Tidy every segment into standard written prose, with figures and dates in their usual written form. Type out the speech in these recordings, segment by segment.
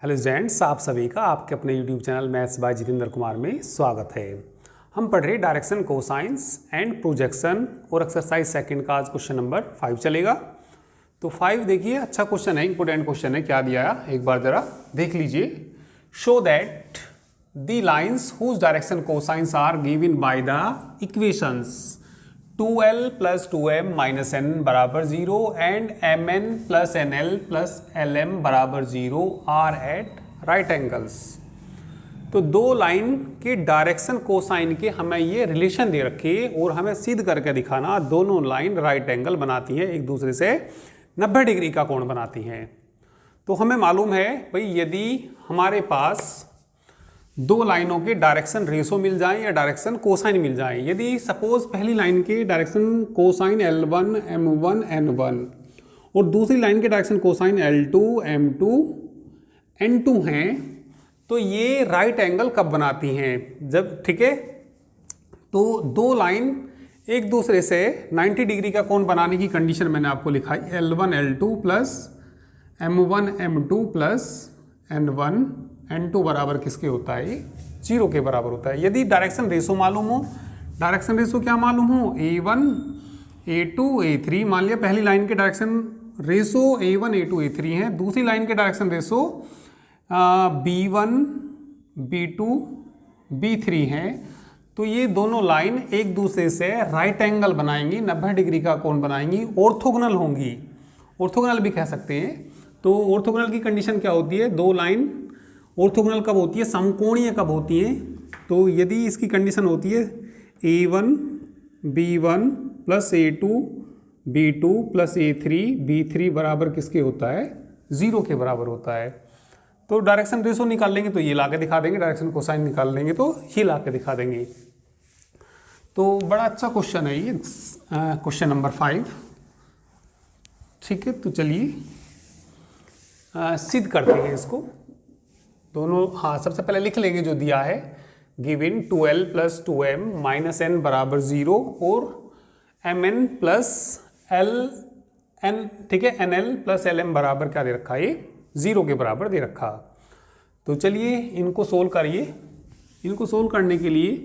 Hello students, आप सभी का आपके अपने YouTube channel maths by Jitendra Kumar में स्वागत है। हम पढ़ रहे डायरेक्शन कोसाइंस एंड प्रोजेक्शन और एक्सरसाइज सेकंड का आज क्वेश्चन नंबर 5 चलेगा। तो 5 देखिए, अच्छा क्वेश्चन है, इंपॉर्टेंट क्वेश्चन है। क्या दिया है एक बार जरा देख लीजिए। Show that the lines whose direction cosines are given by the equations 2l plus 2m minus n बराबर 0 and mn plus nl plus lm बराबर 0 आर एट राइट एंगल्स। तो दो लाइन के डायरेक्शन कोसाइन के हमें ये रिलेशन दे रखे और हमें सिद्ध करके दिखाना दोनों लाइन राइट एंगल बनाती हैं, एक दूसरे से 90 डिग्री का कोण बनाती हैं। तो हमें मालूम है भाई, यदि हमारे पास दो लाइनों के डायरेक्शन रेशो मिल जाए या डायरेक्शन कोसाइन मिल जाए, यदि सपोज पहली लाइन के direction cosine L1 M1 N1 और दूसरी लाइन के direction cosine L2 M2 N2 हैं, तो ये राइट एंगल कब बनाती हैं? जब, ठीक है, तो दो लाइन एक दूसरे से 90 डिग्री का कोण बनाने की कंडीशन मैंने आपको लिखाई L1 L2 plus M1 M2 plus N1 N2 बराबर किसके होता है? 0 के बराबर होता है। यदि डायरेक्शन रेशो मालूम हो, डायरेक्शन रेशो क्या मालूम हो? A1 A2 A3। मान लिया पहली लाइन के direction ratio A1 A2 A3 है, दूसरी लाइन के direction ratio B1 B2 B3 है। तो ये दोनों लाइन एक दूसरे से राइट एंगल बनाएंगी, 90 डिग्री का कोण बनाएंगी, ऑर्थोगोनल होंगी, ऑर्थोगोनल भी कह सकते हैं। तो ऑर्थोगोनल की कंडीशन क्या होती है? दो लाइन ऑर्थोगोनल कब होती है? समकोणीय कब होती है? तो यदि इसकी कंडीशन होती है A1 B1 plus A2 B2 plus A3 B3 बराबर किसके होता है? 0 के बराबर होता है। तो डायरेक्शन रेशो निकाल लेंगे तो ये ला के दिखा देंगे, डायरेक्शन कोसाइन निकाल लेंगे तो ये ला के दिखा देंगे। तो बड़ा अच्छा क्वेश्चन है ये, क्वेश्चन नंबर 5। ठीक है, तो चलिए सिद्ध करते हैं इसको दोनों। हाँ, सबसे पहले लिख लेंगे जो दिया है, given 2l plus 2m minus n बराबर 0 और mn प्लस ln, ठीक है, nl प्लस lm बराबर क्या दे रखा है? ये 0 के बराबर दे रखा। तो चलिए इनको सोल्व करिए। इनको सोल्व करने के लिए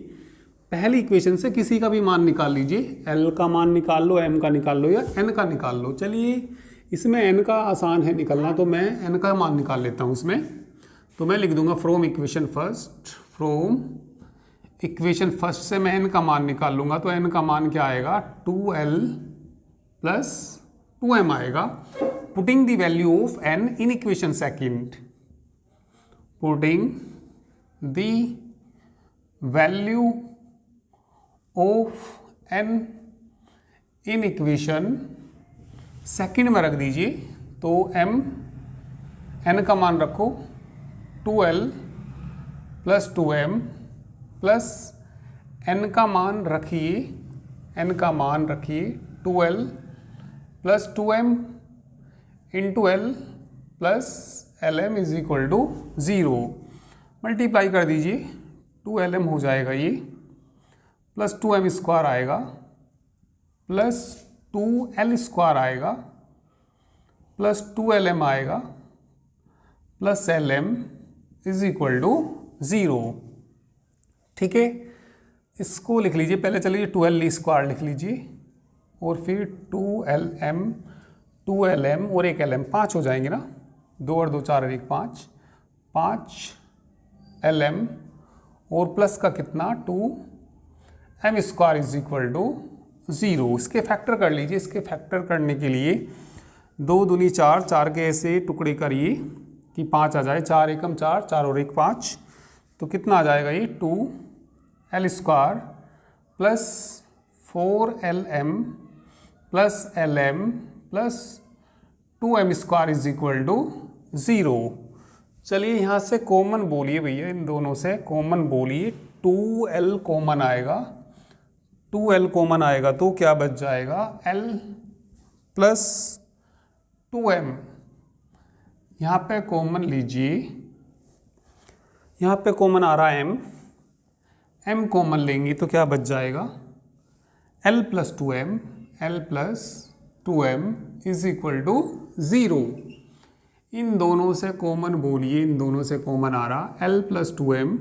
पहली इक्वेशन से किसी का भी मान निकाल लीजिए, l का मान निकाल लो, m का निकाल लो या n का निकाल लो। चलिए इसमें n का आसान है निकलना, तो मैं n का मान निकाल लेता हूँ इसमें। तो मैं लिख दूंगा from equation first, from equation first से मैं n का मान निकाल लूंगा। तो n का मान क्या आएगा? 2l प्लस 2m आएगा। Putting the value of n in equation second, putting the value of n in equation second में रख दीजिए। तो n का मान रखो 2l plus 2m plus n का मान रखिए, n का मान रखिए 2l plus 2m into l plus lm is equal to 0। Multiply कर दीजिए, 2lm हो जाएगा ये, प्लस 2m स्क्वायर आएगा, प्लस 2l स्क्वायर आएगा, प्लस 2lm आएगा, plus lm is equal to 0। ठीक है, इसको लिख लीजिए पहले। चलिए 2l स्क्वायर लिख लीजिए और फिर 2lm और एक lm, 5 हो जाएंगे ना, 2 और 2 4 और 1 5, 5 lm और प्लस का कितना 2m square is equal to 0। इसके फैक्टर कर लीजिए। इसके फैक्टर करने के लिए 2 दूनी 4, 4 के ऐसे टुकड़े करिए कि 5 आ जाए, 4 एकम 4, 4 और 1 5, तो कितना आ जाएगा ये? 2l square plus 4lm plus lm plus 2m square is equal to 0। चलिए यहाँ से कॉमन बोलिए भैया, इन दोनों से कॉमन बोलिए। 2l कॉमन आएगा, 2l कॉमन आएगा तो क्या बच जाएगा? l plus 2m। यहाँ पे कॉमन लीजिए, यहाँ पे कॉमन आ रहा है m कॉमन लेंगे तो क्या बच जाएगा? l plus 2m, l plus 2m is equal to 0। इन दोनों से कॉमन बोलिए, इन दोनों से कॉमन आ रहा L प्लस 2m,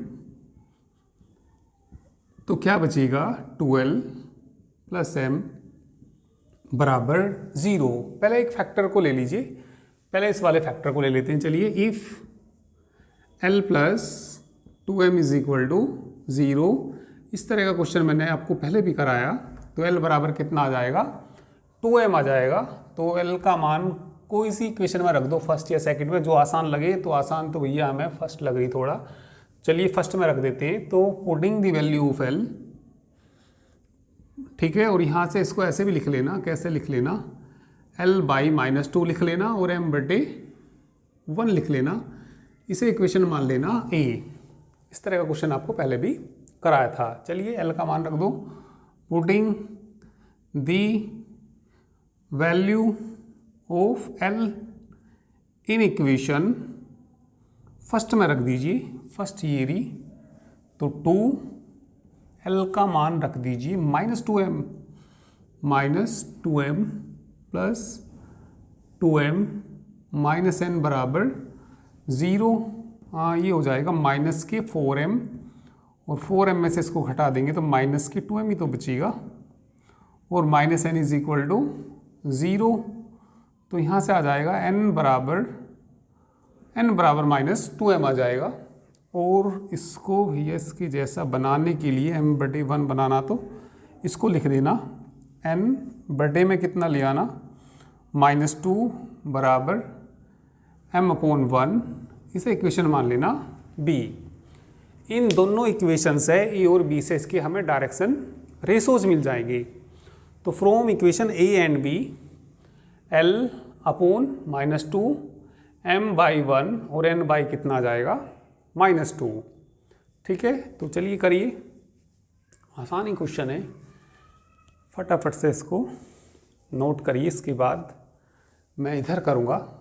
तो क्या बचेगा 12 प्लस m बराबर 0। पहले एक फैक्टर को ले लीजिए, पहले इस वाले फैक्टर को ले लेते हैं। चलिए, if L plus 2m is equal to 0, इस तरह का क्वेश्चन मैंने आपको पहले भी कराया। तो L बराबर कितना आ जाएगा, 2m आ जाएगा। तो L का मान कोई सी इक्वेशन में रख दो, फर्स्ट या सेकंड में, जो आसान लगे। तो आसान तो भैया हमें फर्स्ट लग रही थोड़ा, चलिए फर्स्ट में रख देते हैं। तो putting the value of L, ठीक है, और यहाँ से इसको ऐसे भी लिख लेना, कैसे लिख लेना, L बाई -2 लिख लेना और m बटे 1 लिख लेना, इसे इक्वेशन मान लेना A। इस तरह का क्वेश्चन आपको पहले भी कराया था। चलिए L का मान रख दो, putting the value of L in equation, first में रख दीजिए, फर्स्ट ये रही, तो 2L का मान रख दीजिए -2m plus 2m minus n बराबर 0। ये हो जाएगा माइनस के 4m, और 4m में से इसको घटा देंगे तो माइनस के 2m ही तो बचेगा, और minus n is equal to 0। तो यहाँ से आ जाएगा n बराबर -2m आ जाएगा। और इसको भी इसके जैसा बनाने के लिए m बटे 1 बनाना, तो इसको लिख देना n बटे में कितना ले आना, -2 बराबर m/1, इसे इक्वेशन मान लेना B। इन दोनों इक्वेशन से A और B से इसके हमें डायरेक्शन रेशोज मिल जाएंगे। तो from equation A and B, L/-2 m/1 और n बाई कितना आ जाएगा, -2। ठीक है, तो चलिए करिए, आसान ही क्वेश्चन है, फटाफट से इसको नोट करिए, इसके बाद मैं इधर करूँगा।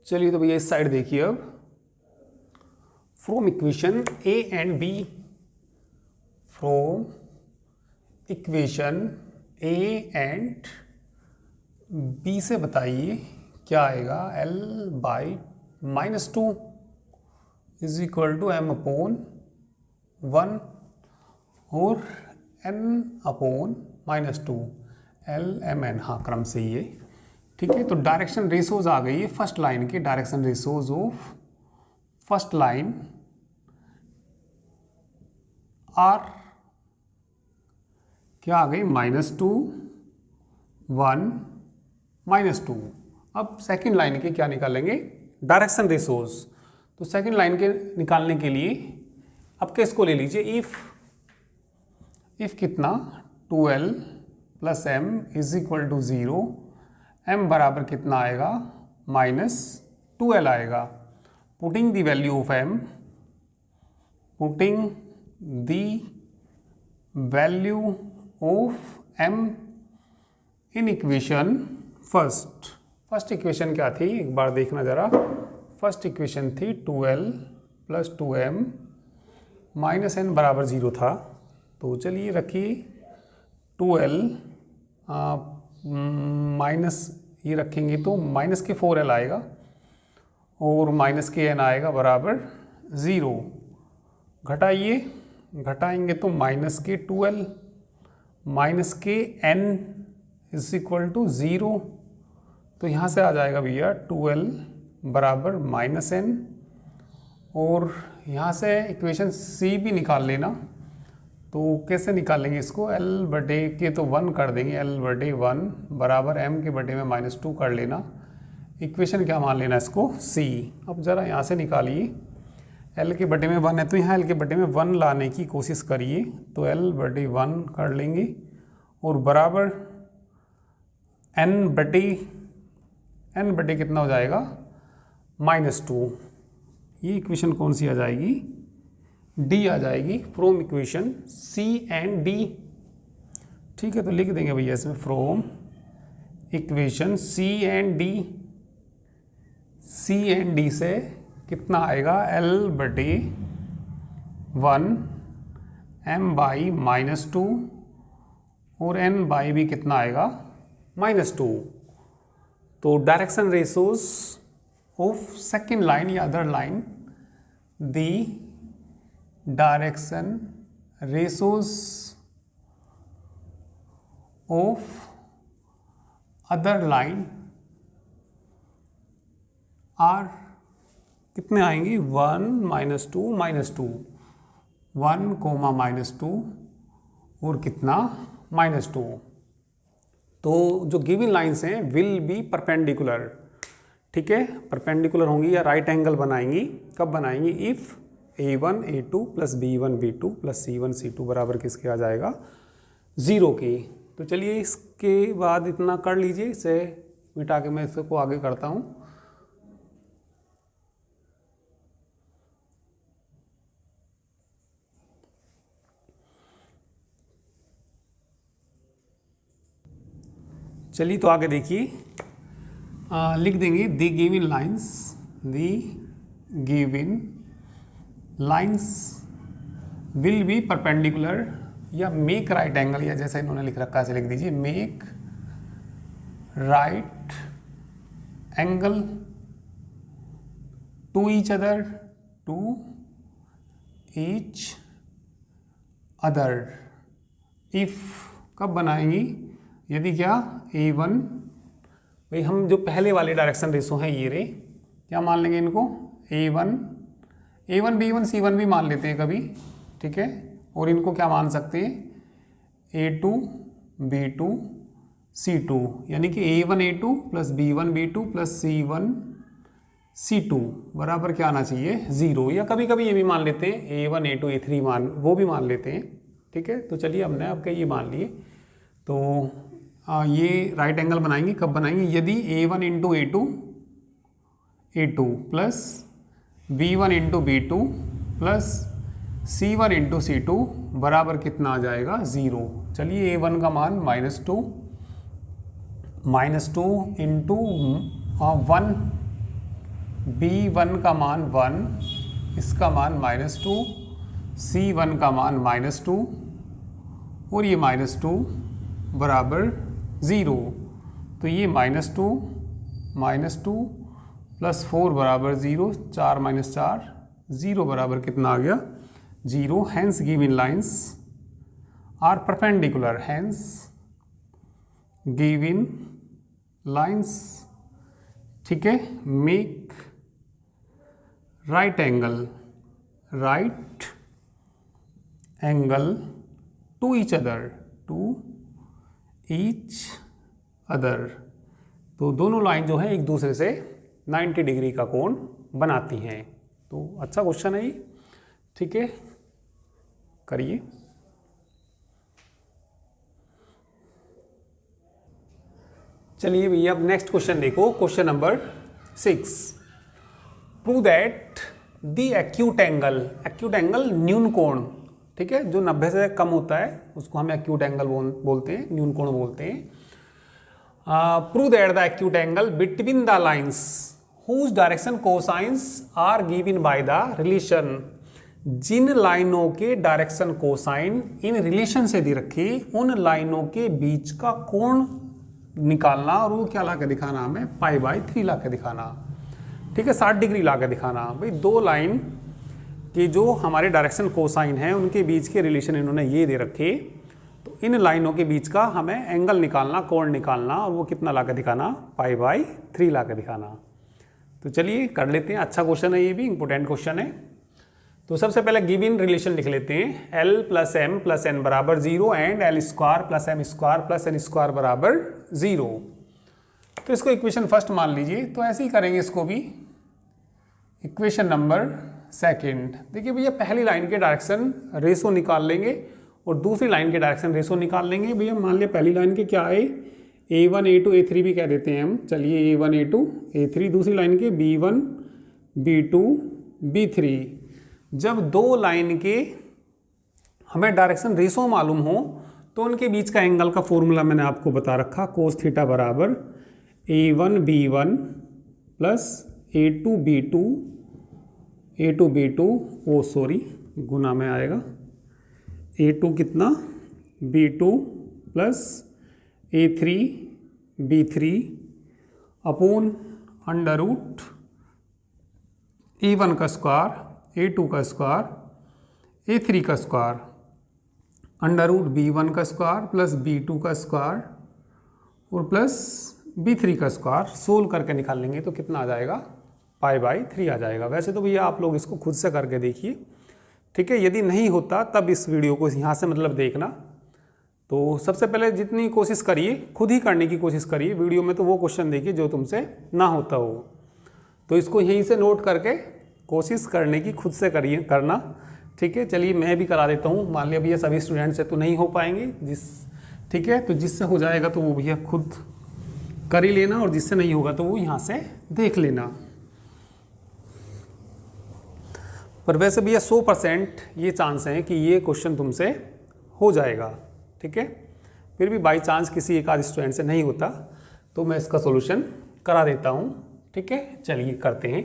चलिए, तो भैया इस साइड देखिए। अब from equation A and B, from equation A and B से बताइए क्या आएगा, L/-2 is equal to m/1 और n/-2 L/mn, हाँ क्रम से ये। ठीक है, तो डायरेक्शन रेशोज आ गई है फर्स्ट लाइन के, direction ratios of first line are क्या आ गई, -2 1 -2। अब सेकंड लाइन के क्या निकालेंगे, डायरेक्शन रेशोज। तो सेकंड लाइन के निकालने के लिए अब किसको ले लीजिए, इफ कितना 2L plus m is equal to 0, m बराबर कितना आएगा, -2L आएगा। Putting the value of m, putting the value of m in equation first equation क्या थी, एक बार देखना जरा। फर्स्ट इक्वेशन थी 2L प्लस 2m -n बराबर 0 था। तो चलिए रखिए 2L माइनस ये रखेंगे तो माइनस के 4L आएगा और माइनस के n आएगा बराबर 0। घटाइए, घटाएंगे तो माइनस के 2L माइनस के n इज इक्वल टू 0। तो यहाँ से आ जाएगा भैया 2L बराबर -n, और यहाँ से इक्वेशन C भी निकाल लेना। तो कैसे निकालेंगे इसको, L बटे के तो 1 कर देंगे, L बटे 1 बराबर m के बटे में -2 कर लेना। इक्वेशन क्या मान लेना इसको, C। अब ज़रा यहाँ से निकालिए, L के बटे में 1 है तो यहाँ L के बटे में 1 लाने की कोशिश करिए। तो L बटे 1 कर लेंगे और बराबर n बटे कितना हो जाएगा, -2। ये इक्वेशन कौन सी आ जाएगी, D आ जाएगी from equation C and D। ठीक है, तो लिख देंगे भैया इसमें from equation C and D। C and D से कितना आएगा L/1 m/-2 और n/ भी कितना आएगा -2। तो direction ratios of second line या other line, the direction ratios of other line are कितने आएंगी 1 -2 -2 1, -2 और कितना -2। तो जो गिवन लाइंस हैं विल बी परपेंडिकुलर, ठीक है, परपेंडिकुलर होंगी या राइट एंगल बनाएंगी। कब बनाएंगी? If a1 a2 plus b1 b2 plus c1 c2 बराबर किसके आ जाएगा 0 के। तो चलिए इसके बाद इतना कर लीजिए, इसे मिटा के मैं इसको आगे करता हूँ। चलिए तो आगे देखिए, लिख देंगे the given lines will be perpendicular या मेक राइट एंगल, या जैसा इन्होंने लिख रखा है ऐसे लिख दीजिए, make right angle to each other if. कब बनाएंगी? यदि क्या a1, भाई हम जो पहले वाले डायरेक्शन रेशो हैं ये रे, क्या मान लेंगे इनको a1 b1 c1 भी मान लेते हैं कभी, ठीक है, और इनको क्या मान सकते हैं a2 b2 c2, यानी कि a1 a2 plus b1 b2 plus c1 c2 बराबर क्या आना चाहिए 0, या कभी कभी ये भी मान लेते हैं a1 a2 a3 वो भी मान लेते हैं, ठीक है। तो चलिए हमने आपके ये मान लिए। तो ये राइट एंगल बनाएंगे। कब बनाएंगे? यदि a1 into a2 plus b1 into b2 plus c1 into c2 बराबर कितना आ जाएगा 0। चलिए a1 का मान -2 इंटू 1, b1 का मान 1, इसका मान -2, c1 का मान -2 और ये -2 बराबर 0। तो ये -2 प्लस 4 बराबर 0, 4 - 4 0 बराबर कितना आ गया 0। Hence given lines are perpendicular, hence given lines, ठीक है, make right angle to each other. तो दोनों लाइन जो है एक दूसरे से 90 डिग्री का कोण बनाती हैं। तो अच्छा क्वेश्चन है ये, ठीक है, करिए। चलिए भैया अब नेक्स्ट क्वेश्चन देखो, question number 6। Prove that the acute angle न्यून कोण, ठीक है, जो 90 से कम होता है उसको हम एक्यूट एंगल बोलते हैं, न्यून कोण बोलते हैं। Prove that the acute angle between the lines whose direction cosines are given by the relation. जिन लाइनों के डायरेक्शन कोसाइन इन रिलेशन से दे रखे, उन लाइनों के बीच का कोण निकालना, और वो क्या ला के दिखाना हमें π/3 ला के दिखाना, ठीक है, 60 डिग्री ला के दिखाना। भाई दो लाइन कि जो हमारे डायरेक्शन कोसाइन है उनके बीच के रिलेशन इन्होंने ये दे रखे, तो इन लाइनों के बीच का हमें एंगल निकालना, कोण निकालना, और वो कितना ला के दिखाना π/3 ला के दिखाना। तो चलिए कर लेते हैं, अच्छा क्वेश्चन है, ये भी इंपॉर्टेंट क्वेश्चन है। तो सबसे पहले गिवन रिलेशन लिख लेते हैं, L + M + N बराबर 0 एंड L² + M² + N² बराबर 0। तो इसको इक्वेशन फर्स्ट मान लीजिए। तो ऐसे ही करेंगे इसको भी, इक्वेशन नंबर सेकंड। देखिए भैया पहली लाइन के डायरेक्शन रेशो निकाल लेंगे और दूसरी लाइन के डायरेक्शन रेशो निकाल लेंगे। भैया मान लिया पहली लाइन के क्या है, a1 a2 a3 भी कह देते हैं हम, चलिए a1 a2 a3। दूसरी लाइन के b1 b2 b3। जब दो लाइन के हमें डायरेक्शन रेशो मालूम हो तो उनके बीच का एंगल का फॉर्मूला मैंने आपको बता रखा, cos थीटा बराबर a1 b1 plus a2 b2 A2 ओ सॉरी गुना में आएगा, A2 कितना B2 plus A3 B3 upon under root A1 का स्क्वायर A2 का स्क्वायर A3 का स्क्वायर अंडर रूट B1 का स्क्वायर प्लस B2 का स्क्वायर और प्लस B3 का स्क्वायर सोल्व करके निकाल लेंगे तो कितना आ जाएगा π/3 आ जाएगा। वैसे तो भैया आप लोग इसको खुद से करके देखिए, ठीक है। यदि नहीं होता तब इस वीडियो को यहाँ से मतलब देखना। तो सबसे पहले जितनी कोशिश करिए खुद ही करने की कोशिश करिए, वीडियो में तो वो क्वेश्चन देखिए जो तुमसे ना होता हो। तो इसको यहीं से नोट करके कोशिश करने की खुद से करिए करना, ठीक है। चलिए मैं भी करा देता हूँ। मान लिया भैया सभी स्टूडेंट से तो नहीं हो पाएंगे, ठीक है, तो जिससे हो जाएगा तो वो भैया खुद कर ही लेना और जिससे नहीं होगा तो वो यहाँ से देख लेना। पर वैसे भैया 100% ये चांस है कि ये क्वेश्चन तुमसे हो जाएगा, ठीक है। फिर भी बाई चांस किसी एक आध स्टूडेंट से नहीं होता तो मैं इसका सॉल्यूशन करा देता हूँ, ठीक है। चलिए करते हैं।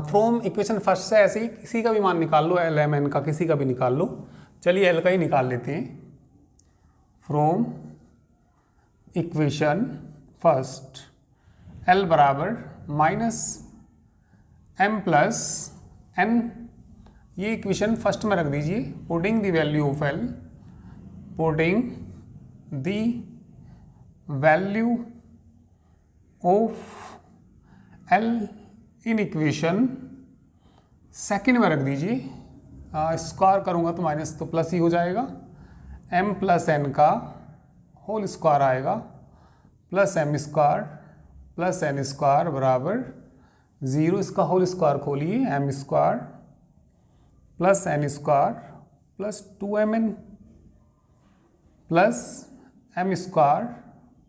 फ्रॉम इक्वेशन फर्स्ट से ऐसे ही किसी का भी मान निकाल लो, एल एम एन का किसी का भी निकाल लो। चलिए एल का ही निकाल लेते हैं। फ्रॉम इक्वेशन फर्स्ट एल बराबर माइनस एम प्लस एन, ये इक्वेशन फर्स्ट में रख दीजिए। Putting the value of L, putting the value of L in equation second में रख दीजिए। स्क्वायर करूँगा तो माइनस तो प्लस ही हो जाएगा। m प्लस एन का होल स्क्वायर आएगा plus m square plus n square बराबर 0। इसका होल स्क्वायर खोलिए, m square plus n square plus 2mn plus m square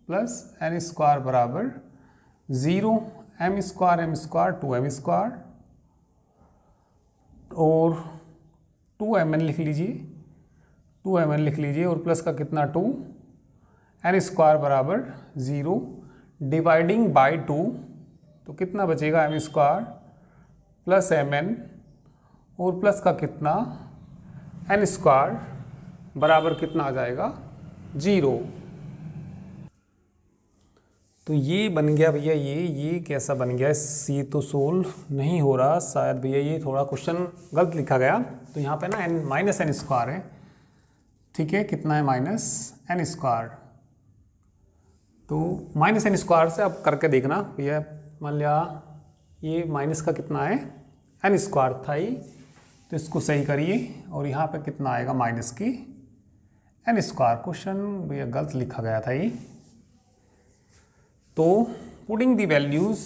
plus n square बराबर 0। एम स्क्वायर 2m स्क्वायर और 2mn लिख लीजिए, 2mn लिख लीजिए और प्लस का कितना 2, एन स्क्वायर बराबर 0 डिवाइडिंग बाय 2 तो कितना बचेगा एम स्क्वायर प्लस mn और प्लस का कितना एन स्क्वायर बराबर कितना आ जाएगा 0। तो ये बन गया भैया, ये कैसा बन गया, ये तो सोल्व नहीं हो रहा शायद भैया, ये थोड़ा क्वेश्चन गलत लिखा गया। तो यहाँ पे ना एन माइनस एन स्क्वायर है, ठीक है, कितना है माइनस एन स्क्वायर। तो माइनस एन स्क्वायर से अब करके देखना भैया, मान लिया ये माइनस का कितना है एन स्क्वायर था ही, तो इसको सही करिए और यहाँ पे कितना आएगा माइनस की एन स्क्वायर। क्वेश्चन भैया गलत लिखा गया था ये। तो पुटिंग दी वैल्यूज़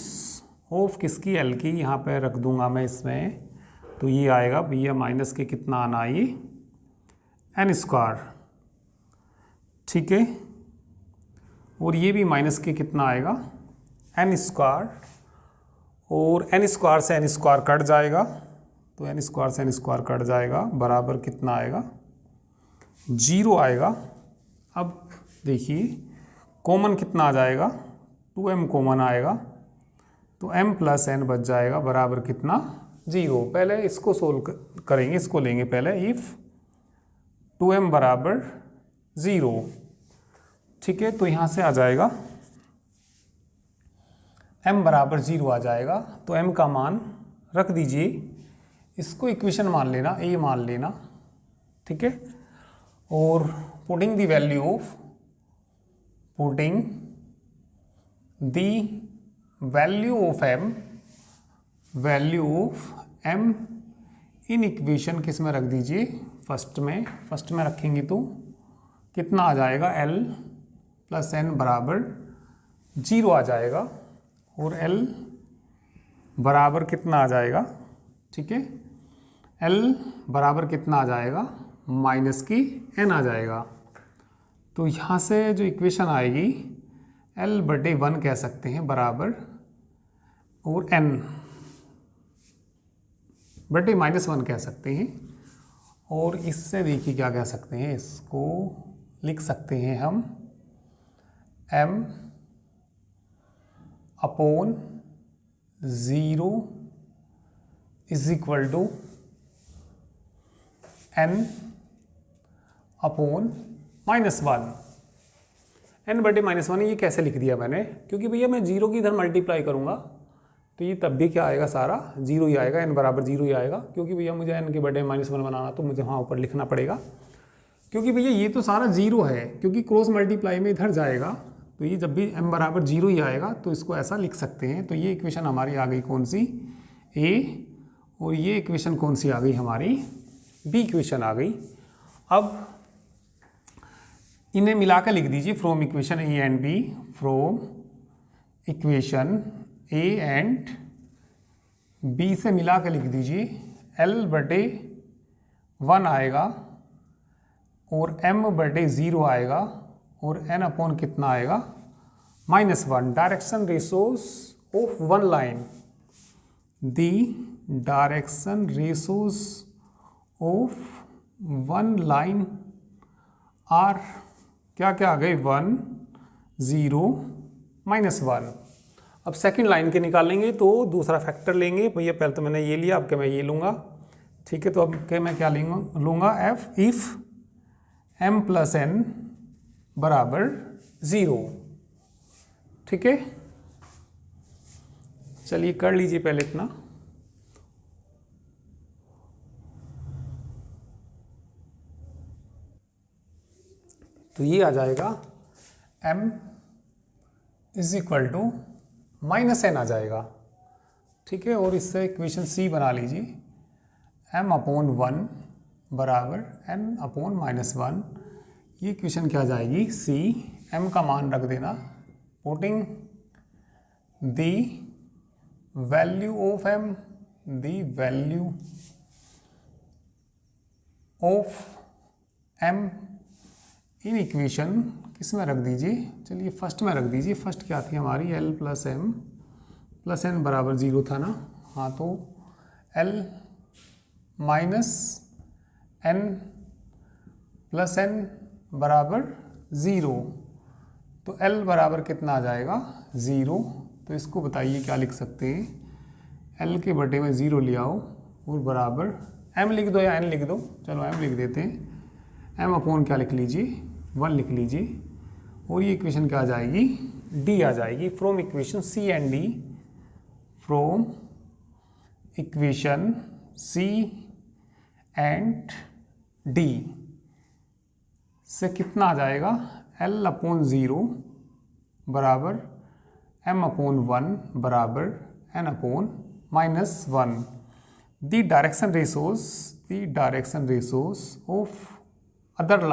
ऑफ किसकी एल की यहाँ पे रख दूंगा मैं इसमें, तो ये आएगा भैया माइनस के कितना आना ये एन स्क्वायर, ठीक है, और ये भी माइनस के कितना आएगा एन स्क्वायर और एन स्क्वायर से एन स्क्वायर कट जाएगा तो एन स्क्वायर से एन स्क्वायर कट जाएगा बराबर कितना आएगा 0 आएगा। अब देखिए कॉमन कितना आ जाएगा 2m कॉमन आएगा तो m प्लस एन बच जाएगा बराबर कितना 0। पहले इसको सोल्व करेंगे, इसको लेंगे पहले इफ़ 2m बराबर 0, ठीक है, तो यहाँ से आ जाएगा m बराबर 0 आ जाएगा। तो m का मान रख दीजिए, इसको इक्वेशन मान लेना, a मान लेना, ठीक है, और putting the value of, putting the value of m, value of m in equation किस में रख दीजिए फर्स्ट में रखेंगे तो कितना आ जाएगा l प्लस n बराबर 0 आ जाएगा और l बराबर कितना आ जाएगा, ठीक है, l बराबर कितना आ जाएगा माइनस की n आ जाएगा। तो यहाँ से जो इक्वेशन आएगी l/1 कह सकते हैं बराबर और n/-1 कह सकते हैं। और इससे देखिए क्या कह सकते हैं, इसको लिख सकते हैं हम m/0 is equal to n upon -1। n बटे -1 ये कैसे लिख दिया मैंने, क्योंकि भैया मैं जीरो की इधर मल्टीप्लाई करूँगा तो ये तब भी क्या आएगा, सारा जीरो ही आएगा, n बराबर जीरो ही आएगा, क्योंकि भैया मुझे n के बटे -1 बनाना तो मुझे वहाँ ऊपर लिखना पड़ेगा, क्योंकि भैया ये तो सारा जीरो है, क्योंकि क्रॉस मल्टीप्लाई में इधर जाएगा तो ये जब भी m बराबर जीरो ही आएगा तो इसको ऐसा लिख सकते हैं। तो ये इक्वेशन हमारी आ गई कौन सी, a, और ये इक्वेशन कौन सी आ गई हमारी, b इक्वेशन आ गई। अब इन्हें मिलाकर लिख दीजिए, from equation a and b, from equation a and b से मिला कर लिख दीजिए l बटे 1 आएगा और m बटे 0 आएगा और n अपॉन कितना आएगा, -1। Direction ratios of one line, the direction ratios of one line are क्या क्या आ गए, 1 0 -1। अब सेकंड लाइन के निकालेंगे तो दूसरा फैक्टर लेंगे, भैया पहले तो मैंने ये लिया, अब क्या मैं ये लूँगा, ठीक है। तो अब क्या मैं क्या लूँगा, F if m plus n बराबर 0, ठीक है। चलिए कर लीजिए पहले इतना। तो ये आ जाएगा m is equal to -n आ जाएगा, ठीक है। और इससे इक्वेशन c बना लीजिए, m अपॉन 1 बराबर n अपॉन -1। ये इक्वेशन क्या आ जाएगी, c, m का मान रख देना, putting the value of m, the value of m in equation किस में रख दीजिए, चलिए फर्स्ट में रख दीजिए। फर्स्ट क्या थी हमारी, l plus m plus n बराबर 0 था ना, हाँ। तो l minus n plus n बराबर 0, तो l बराबर कितना आ जाएगा, 0। तो इसको बताइए क्या लिख सकते हैं, l के बटे में 0 ले आओ और बराबर m लिख दो या n लिख दो, चलो m लिख देते हैं। m अपॉन क्या लिख लीजिए, 1 लिख लीजिए। और ये इक्वेशन क्या आ जाएगी, d आ जाएगी, from equation c and d, from equation c and d से कितना आ जाएगा, l अपॉन 0 बराबर m अपॉन 1 बराबर n upon -1। The direction ratios of other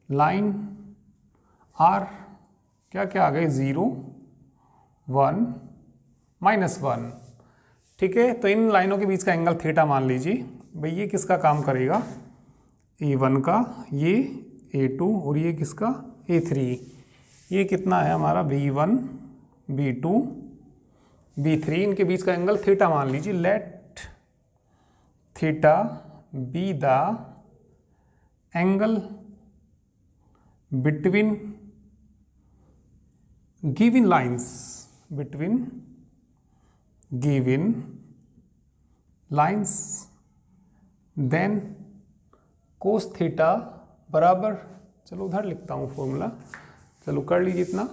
line are क्या क्या आ गए, 0 1 -1, ठीक है। तो इन लाइनों के बीच का एंगल थीटा मान लीजिए, भाई ये किसका काम करेगा, A1 का, ये A2 और ये किसका, A3। ये कितना है हमारा, B1 B2 B3, इनके बीच का एंगल थीटा मान लीजिए। Let theta be the angle between given lines, between given lines, then cos theta बराबर, चलो उधर लिखता हूँ फॉर्मूला, चलो कर लीजिए इतना।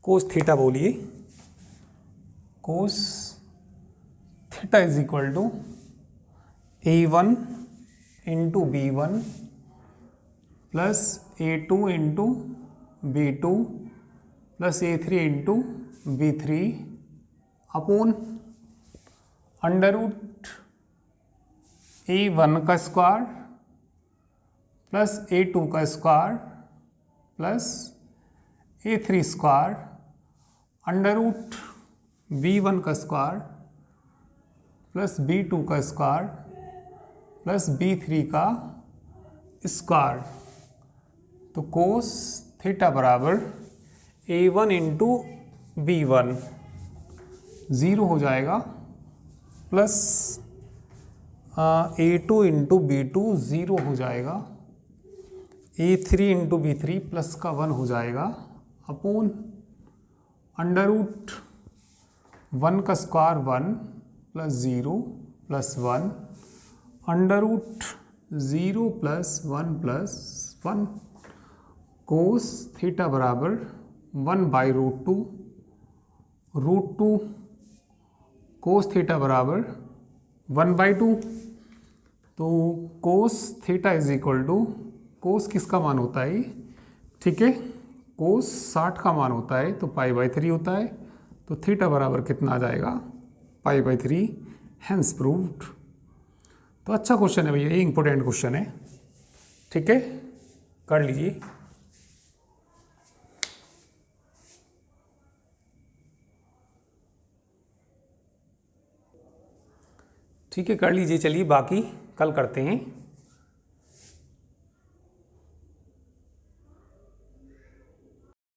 कोस थीटा बोलिए, cos theta is equal to A1 into B1 plus A2 into B2 plus A3 into B3 upon under root A1 का स्क्वायर प्लस A2 का square plus A3 square under root B1 का square plus B2 का square plus B3 का square. तो cos theta बराबर A1 into B1 0 हो जाएगा plus A2 into B2 0 हो जाएगा A3 इंटू B3 प्लस का 1 हो जाएगा अपॉन अंडर रूट 1 का square 1 plus 0 plus 1 under root 0 plus 1 कोस थीटा बराबर 1 by root two cos theta बराबर 1 बाई 2। तो cos theta is equal to, cos किसका मान होता है, ठीक है, कोस 60 का मान होता है तो पाई बाई 3 होता है। तो थीटा बराबर कितना आ जाएगा, पाई बाई 3, हैंस प्रूव्ड। तो अच्छा क्वेश्चन है भैया, ये इंपॉर्टेंट क्वेश्चन है, ठीक है, कर लीजिए। ठीक है, कर लीजिए। चलिए बाकी कल करते हैं।